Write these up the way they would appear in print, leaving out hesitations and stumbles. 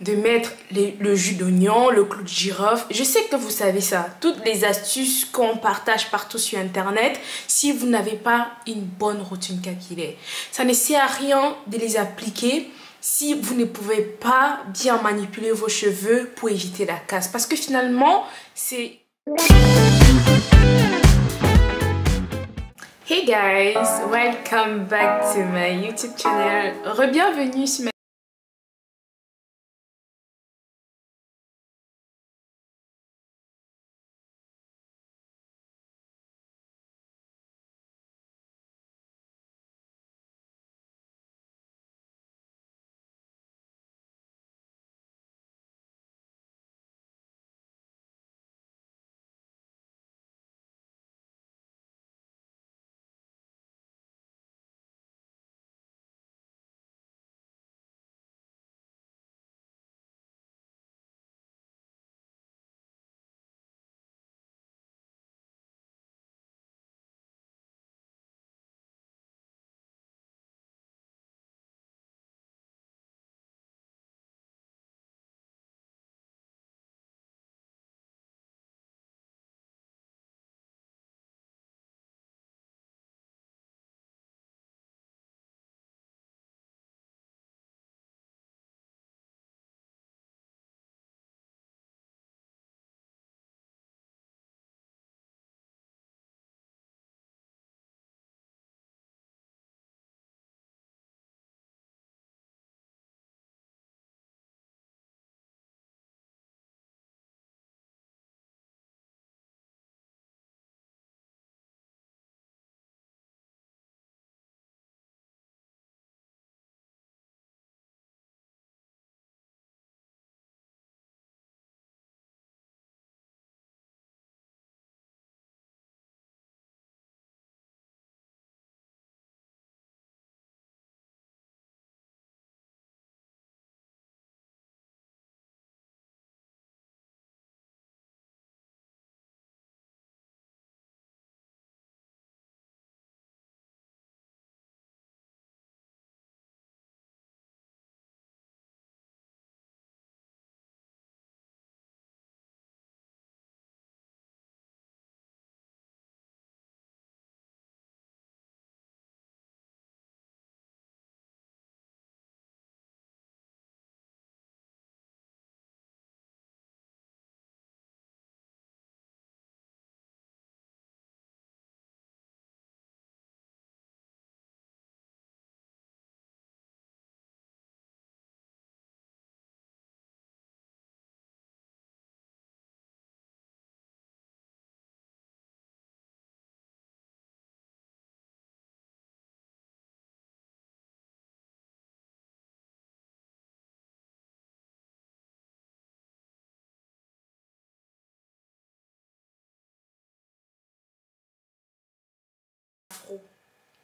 de mettre le jus d'oignon, le clou de girofle. Je sais que vous savez ça. Toutes les astuces qu'on partage partout sur internet, si vous n'avez pas une bonne routine capillaire, ça ne sert à rien de les appliquer si vous ne pouvez pas bien manipuler vos cheveux pour éviter la casse. Parce que finalement, c'est... Hey guys, welcome back to my YouTube channel. Re-bienvenue sur ma...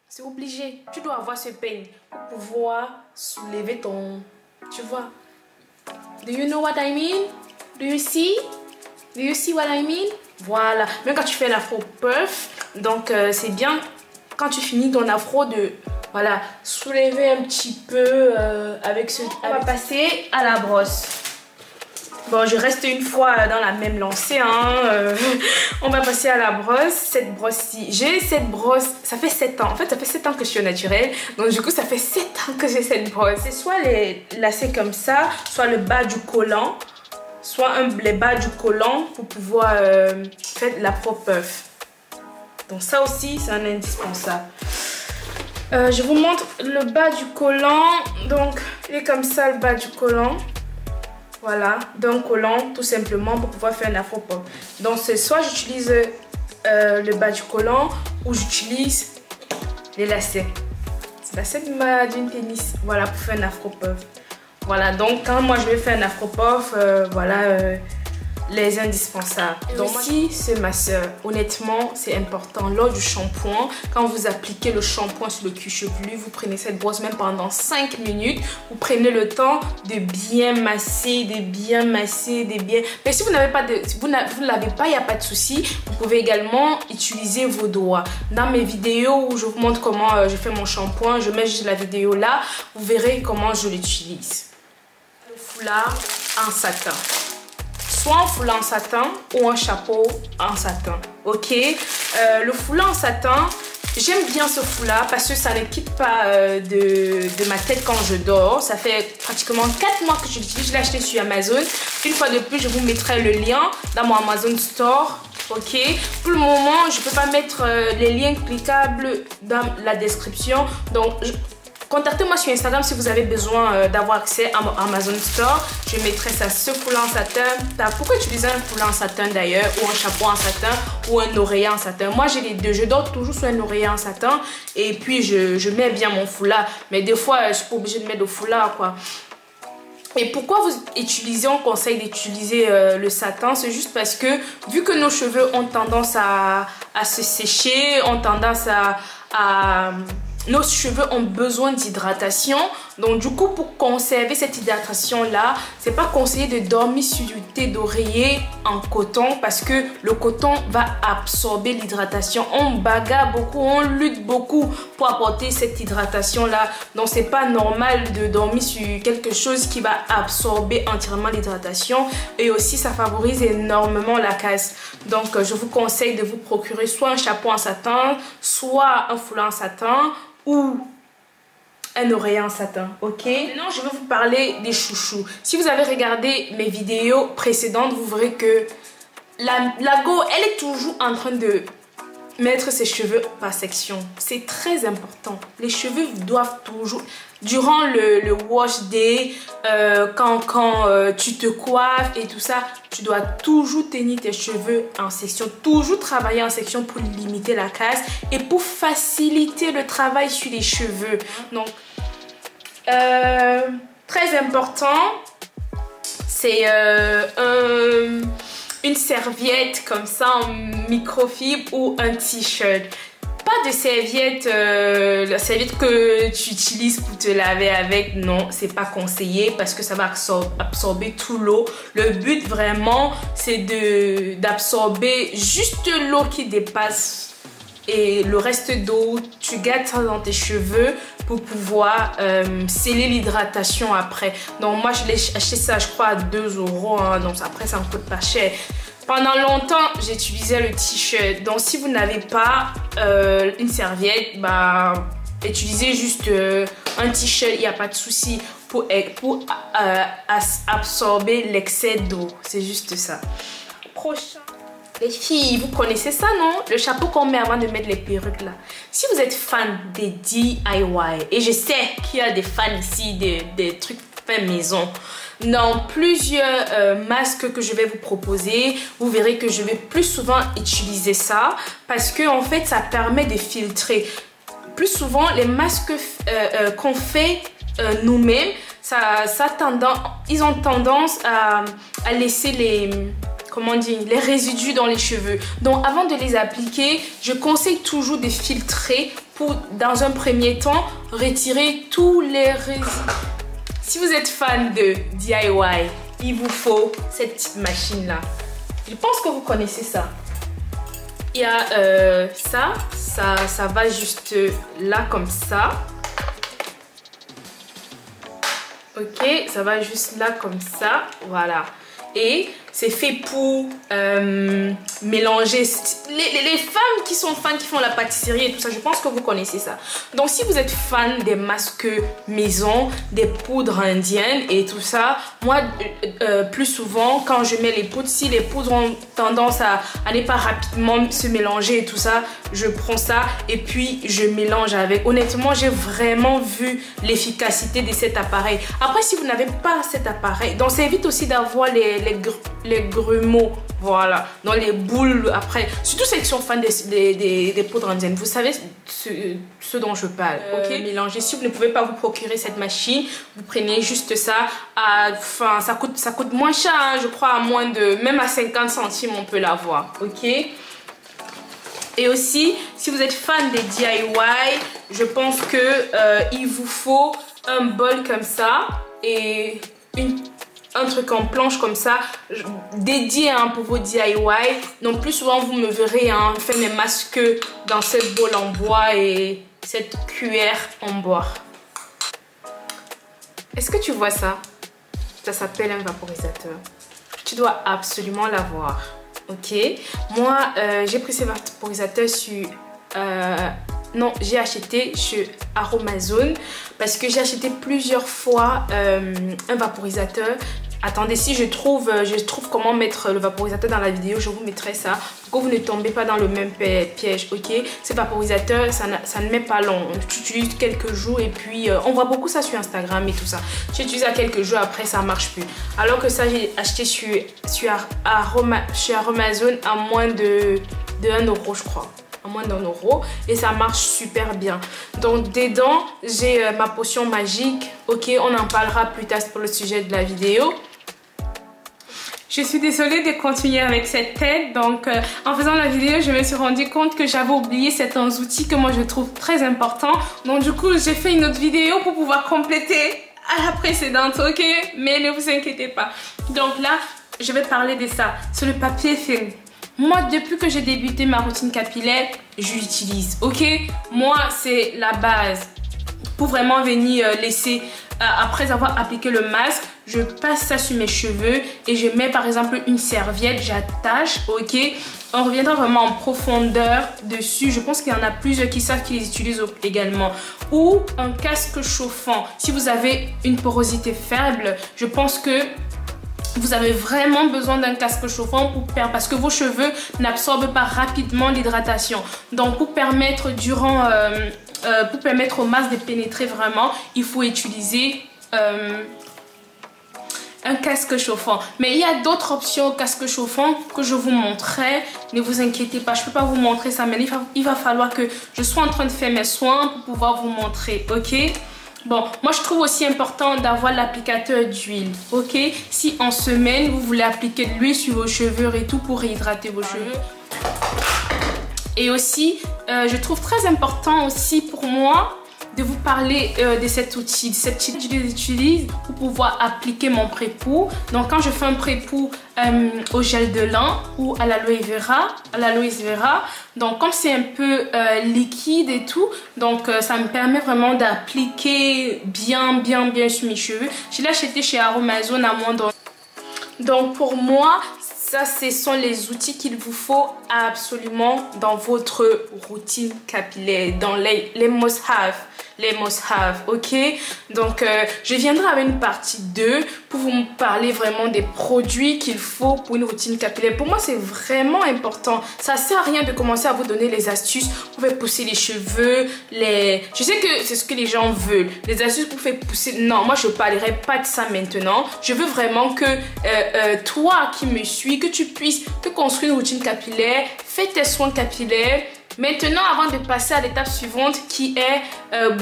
C'est obligé. Tu dois avoir ce peigne pour pouvoir soulever ton... Tu vois? Do you know what I mean? Do you see? Do you see what I mean? Voilà. Même quand tu fais l'afro puff, donc c'est bien quand tu finis ton afro de... Voilà, soulever un petit peu avec ce... On va passer à la brosse. Bon, je reste une fois dans la même lancée, hein. On va passer à la brosse. Cette brosse-ci, j'ai cette brosse, ça fait 7 ans. En fait, ça fait 7 ans que je suis au naturel. Donc du coup, ça fait 7 ans que j'ai cette brosse. C'est soit les lacets comme ça, soit le bas du collant, soit les bas du collant pour pouvoir faire la pro-puff. Donc ça aussi, c'est un indispensable. Je vous montre le bas du collant. Donc, il est comme ça, le bas du collant. Voilà, d'un collant tout simplement pour pouvoir faire un afro-pop. Donc c'est soit j'utilise le bas du collant ou j'utilise les lacets. C'est lacets d'une tennis, voilà, pour faire un afro-pop. Voilà, donc quand moi je vais faire un afro-pop, voilà les indispensables. Donc aussi ce masseur, honnêtement c'est important. Lors du shampoing, quand vous appliquez le shampoing sur le cuir chevelu, vous prenez cette brosse même pendant 5 minutes. Vous prenez le temps de bien masser, Mais si vous n'avez pas vous ne l'avez pas, il n'y a pas de souci. Vous pouvez également utiliser vos doigts. Dans mes vidéos où je vous montre comment je fais mon shampoing, je mets juste la vidéo là. Vous verrez comment je l'utilise. foulard en satin. Soit un foulard en satin ou un chapeau en satin. Ok, le foulard en satin, j'aime bien ce foulard parce que ça ne quitte pas de ma tête quand je dors. Ça fait pratiquement 4 mois que je l'utilise. Je l'ai acheté sur Amazon. Une fois de plus, je vous mettrai le lien dans mon Amazon Store. Ok, pour le moment, je ne peux pas mettre les liens cliquables dans la description. Donc, contactez-moi sur Instagram si vous avez besoin d'avoir accès à mon Amazon Store. Je mettrai ça, ce foulard en satin. Pourquoi utiliser un foulard en satin d'ailleurs, ou un chapeau en satin, ou un oreiller en satin? Moi j'ai les deux, je dors toujours sur un oreiller en satin et puis je mets bien mon foulard. Mais des fois je suis pas obligée de mettre le foulard quoi. Et pourquoi on conseille d'utiliser le satin? C'est juste parce que vu que nos cheveux ont tendance à se sécher, nos cheveux ont besoin d'hydratation. Donc du coup, pour conserver cette hydratation là, c'est pas conseillé de dormir sur du thé d'oreiller en coton parce que le coton va absorber l'hydratation. On bagarre beaucoup, on lutte beaucoup pour apporter cette hydratation là. Donc c'est pas normal de dormir sur quelque chose qui va absorber entièrement l'hydratation. Et aussi ça favorise énormément la casse. Donc je vous conseille de vous procurer soit un chapeau en satin, soit un foulard en satin ou un oreiller en satin, ok? Maintenant, je vais vous parler des chouchous. Si vous avez regardé mes vidéos précédentes, vous verrez que la go, elle est toujours en train de mettre ses cheveux par section. C'est très important. Les cheveux doivent toujours... Durant le wash day, quand tu te coiffes et tout ça, tu dois toujours tenir tes cheveux en section. Toujours travailler en section pour limiter la casse et pour faciliter le travail sur les cheveux. Donc, très important, c'est une serviette comme ça en microfibre ou un t-shirt. Pas de serviette, la serviette que tu utilises pour te laver avec, non, c'est pas conseillé parce que ça va absorber tout l'eau. Le but vraiment, c'est d'absorber juste l'eau qui dépasse et le reste d'eau, tu gardes ça dans tes cheveux pour pouvoir sceller l'hydratation après. Donc moi, je l'ai acheté ça, je crois, à 2 €, hein, donc après, ça me coûte pas cher. Pendant longtemps, j'utilisais le t-shirt. Donc, si vous n'avez pas une serviette, bah, utilisez juste un t-shirt. Il n'y a pas de souci pour absorber l'excès d'eau. C'est juste ça. Prochain. Les filles, vous connaissez ça, non? Le chapeau qu'on met avant de mettre les perruques là. Si vous êtes fan des DIY, et je sais qu'il y a des fans ici, des trucs faits maison. Dans plusieurs masques que je vais vous proposer, vous verrez que je vais plus souvent utiliser ça parce que en fait ça permet de filtrer. Plus souvent les masques qu'on fait nous-mêmes, ils ont tendance à laisser les résidus dans les cheveux. Donc avant de les appliquer, je conseille toujours de filtrer pour dans un premier temps retirer tous les résidus. Si vous êtes fan de DIY, il vous faut cette petite machine là. Je pense que vous connaissez ça. Il y a ça va juste là comme ça. Ok, ça va juste là comme ça, voilà. Et c'est fait pour mélanger les femmes qui sont fans, qui font la pâtisserie et tout ça. Je pense que vous connaissez ça. Donc si vous êtes fan des masques maison, des poudres indiennes et tout ça, moi plus souvent quand je mets les poudres, si les poudres ont tendance à ne pas rapidement se mélanger et tout ça, je prends ça et puis je mélange avec. Honnêtement, j'ai vraiment vu l'efficacité de cet appareil. Après, si vous n'avez pas cet appareil, donc ça évite aussi d'avoir les grumeaux, voilà, dans les boules après. Surtout ceux qui sont fans des poudres indiennes, vous savez ce dont je parle. Ok, mélangez. Si vous ne pouvez pas vous procurer cette machine, vous prenez juste ça. Enfin, ça coûte moins cher, hein, je crois, à moins de, même à 50 centimes, on peut l'avoir. Ok. Et aussi, si vous êtes fan des DIY, je pense que il vous faut un bol comme ça et un truc en planche comme ça dédié pour vos DIY. Donc plus souvent vous me verrez faire mes masques dans cette bol en bois et cette cuillère en bois. Est-ce que tu vois ça? Ça s'appelle un vaporisateur. Tu dois absolument l'avoir. Ok, moi j'ai pris ces vaporisateurs sur non, j'ai acheté chez Aromazone parce que j'ai acheté plusieurs fois un vaporisateur. Attendez, si je trouve comment mettre le vaporisateur dans la vidéo, je vous mettrai ça pour que vous ne tombez pas dans le même piège, ok? Ces vaporisateurs, ça ne met pas long. Tu utilises quelques jours et puis on voit beaucoup ça sur Instagram et tout ça. Tu utilises à quelques jours, après ça marche plus. Alors que ça, j'ai acheté chez Aromazone à moins de 1 euro, je crois. À moins d'1 euro et ça marche super bien. Donc dedans, j'ai ma potion magique. Ok, on en parlera plus tard pour le sujet de la vidéo. Je suis désolée de continuer avec cette tête. Donc, en faisant la vidéo, je me suis rendu compte que j'avais oublié certains outils que moi je trouve très importants. Donc, du coup, j'ai fait une autre vidéo pour pouvoir compléter à la précédente, ok? Mais ne vous inquiétez pas. Donc là, je vais parler de ça. C'est le papier film. Moi, depuis que j'ai débuté ma routine capillaire, je l'utilise, ok? Moi, c'est la base pour vraiment venir laisser... après avoir appliqué le masque, je passe ça sur mes cheveux et je mets par exemple une serviette, j'attache, ok? On reviendra vraiment en profondeur dessus. Je pense qu'il y en a plusieurs qui savent qu'ils les utilisent également. Ou un casque chauffant. Si vous avez une porosité faible, je pense que vous avez vraiment besoin d'un casque chauffant parce que vos cheveux n'absorbent pas rapidement l'hydratation. Donc pour permettre au masque de pénétrer vraiment, il faut utiliser un casque chauffant. Mais il y a d'autres options au casque chauffant que je vous montrerai. Ne vous inquiétez pas, je ne peux pas vous montrer ça, mais il va falloir que je sois en train de faire mes soins pour pouvoir vous montrer, ok? Bon, moi je trouve aussi important d'avoir l'applicateur d'huile, ok? Si en semaine, vous voulez appliquer de l'huile sur vos cheveux et tout pour réhydrater vos cheveux. Et aussi, je trouve très important aussi pour moi de vous parler de cet outil. Cet outil, je l'utilise pour pouvoir appliquer mon pré-pou. Donc quand je fais un pré-pou au gel de lin ou à l'aloe vera, donc comme c'est un peu liquide et tout, donc ça me permet vraiment d'appliquer bien sur mes cheveux. Je l'ai acheté chez Aromazone à moins de... Donc pour moi, ça, ce sont les outils qu'il vous faut absolument dans votre routine capillaire, dans les must-have. Les must-have, ok? Donc, je viendrai avec une partie 2 pour vous parler vraiment des produits qu'il faut pour une routine capillaire. Pour moi, c'est vraiment important. Ça sert à rien de commencer à vous donner les astuces pour faire pousser les cheveux, Je sais que c'est ce que les gens veulent. Les astuces pour faire pousser... Non, moi, je ne parlerai pas de ça maintenant. Je veux vraiment que toi qui me suis, que tu puisses te construire une routine capillaire, fais tes soins capillaires. Maintenant, avant de passer à l'étape suivante qui est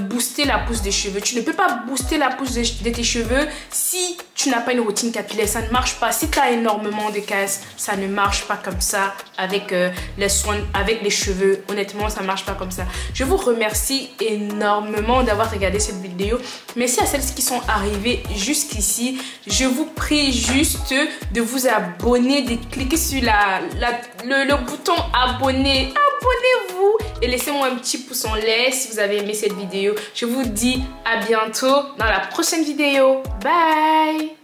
booster la pousse des cheveux. Tu ne peux pas booster la pousse de tes cheveux si tu n'as pas une routine capillaire. Ça ne marche pas. Si tu as énormément de casse, ça ne marche pas comme ça avec les soins, avec les cheveux. Honnêtement, ça ne marche pas comme ça. Je vous remercie énormément d'avoir regardé cette vidéo. Merci à celles qui sont arrivées jusqu'ici. Je vous prie juste de vous abonner, de cliquer sur le bouton abonner. Abonnez-vous et laissez-moi un petit pouce en l'air si vous avez aimé cette vidéo. Je vous dis à bientôt dans la prochaine vidéo. Bye!